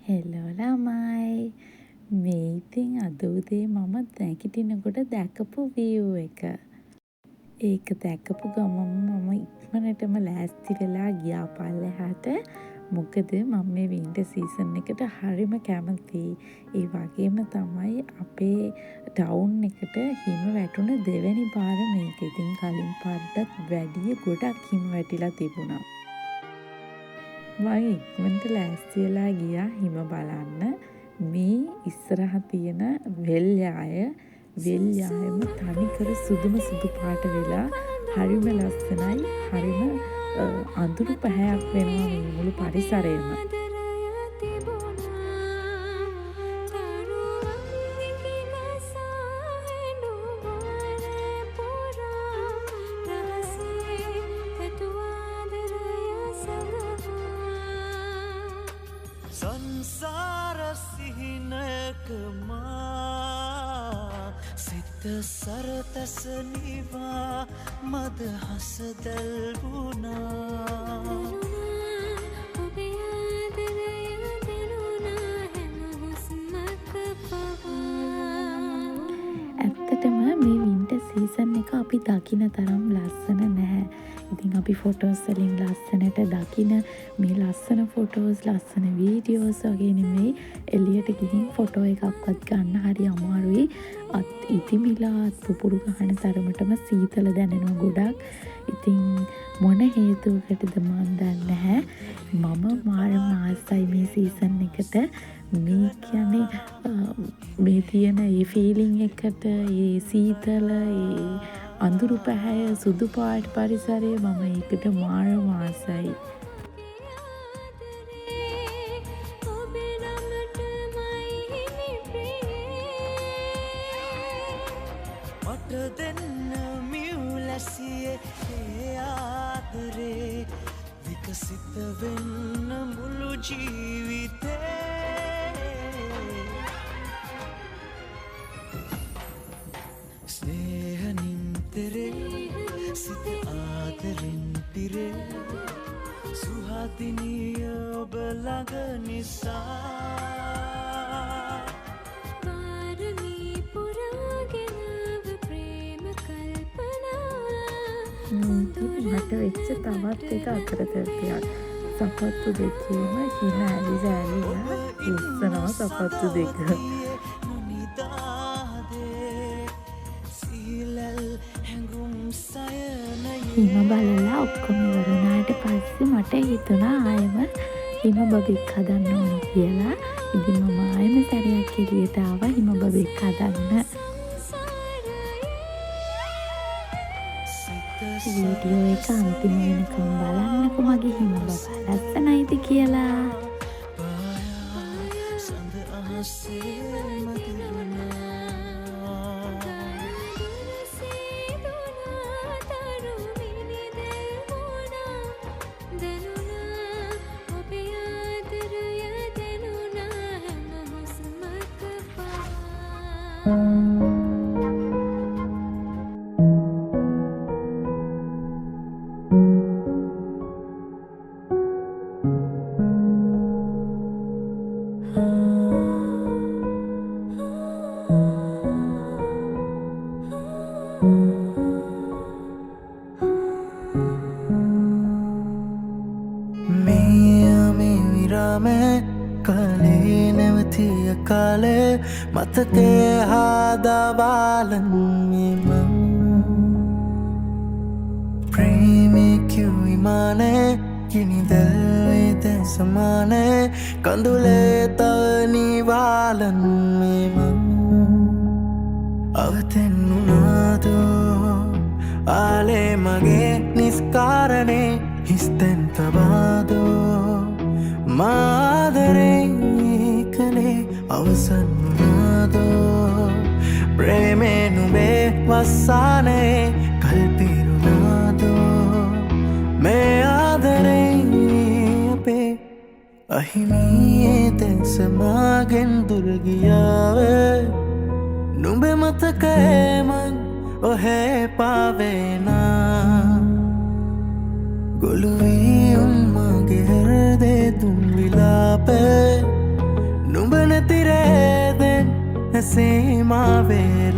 Hello ළමයි. මේ ඉතින් අද උදේ මම නැගිටිනකොට දැකපු view එක. ඒක දැකපු ගමන් මම ඉක්මනටම ලෑස්ති වෙලා ගියා පල්ලෙහාට. මොකද මම මේ වින්ටර් සීසන් එකට හරිම කැමතියි. ඒ වගේම තමයි අපේ ටවුන් එකට හිම වැටුණ දෙවැනි පාර මේක. ඉතින් කලින් පාරටත් වැඩිය ගොඩක් හිම වැටිලා තිබුණා. මම ඉක්මනට ලෑස්ති වෙලා ගියා හිම බලන්න. මේ ඉස්සරහ තියෙන වෙල් යායම තනිකර සුදුම සුදු පාට වෙලා හරිම ලස්සනයි. හරිම අඳුරු පැහැයක් වෙනවා මේ මුළු පරිසරයම. සංසාර සිහිනකමා සිත සරතැස නිවා මද හස දැල්ගුණා ඇත්තටම මේ වින්ටර් සීසන් එක අපි දකින තරම් ලස්සන නැහැ. ඉතින් අපි ෆොටෝස් වලින් ලස්සනට දකින මේ ලස්සන ෆොටෝස් ලස්සන වීඩියෝස් වගේ නෙමෙයි එළියට ගිහින් ෆොටෝ එකක්වත් ගන්න හරි අමාරුයි. අත් ඉතිමිලා අත් පුපුරු ගන්න තරමටම සීතල දැනෙනවා ගොඩක්. ඉතින් මොන හේතුවකටද මන් දන්නේ නැහැ. මම මාරම ආසයි මේ සීසන් එකට. මේ කියන්නේ මේ තියෙන ඒ ෆීලිං එකට ඒ සීතල ඒ අඳුරු පැහැය සුදු පාට පරිසරය මම ඒකට මාරම ආසයි. මට දෙන්න මියුලැසියේ ඒ ආදරේ විකසිත වෙන්න මුළු ජීවිතේ ස්නේහ නින්තරේ සිත ආදරෙන් පිරේ සුහතිනිය ඔබ ළඟ නිසා පාරමී පුරාගෙනව ප්‍රේම කල්පනා මට වෙච්ච තවත් එක අතරතරයක් සපත්තු දෙකේම හින ඇලිලා ඉස්සනවා සපත්තු දෙක. හිම බලලා ඔක්කොම ඉවරුණාට පස්සේ මට හිතුණා ආයෙම හිම බබෙක් හදන්න ඕනේ කියලා. ඉතින් මම ආයෙම සැරයක් එළියට ආවා හිම බබෙක් හදන්න. වීඩියෝ එක අන්තිම වෙනකම් බලන්නකො මගේ හිම බබා ලස්සනයිද කියලා. කලේ නැවතිය කාලේ මතකේ හාදවාලන් මෙම ප්‍රේමේ කිව්විමානේ කිනිදල්වේ දැන් සමානේ කඳුලේ තවනිවාලන් මෙම අවතෙන්නුනාදෝ ආලේ මගේ නිස්කාරණේ හිස්තැන් තබාදෝ මාදරේ කනේ අවසන් වුණාදෝ ප්‍රේමේ නුඹේ වස්සානේ කල්පිරුණාදෝ මේ ආදරේ අපේ අහිමියේ දැන් සමාගෙන් දුර ගියාවේ නුඹේ මතකේ මං ඔහේ පාවේනා ගොළුවී උන්මගේ හෘදේ තුන් විලාපේ ආවේ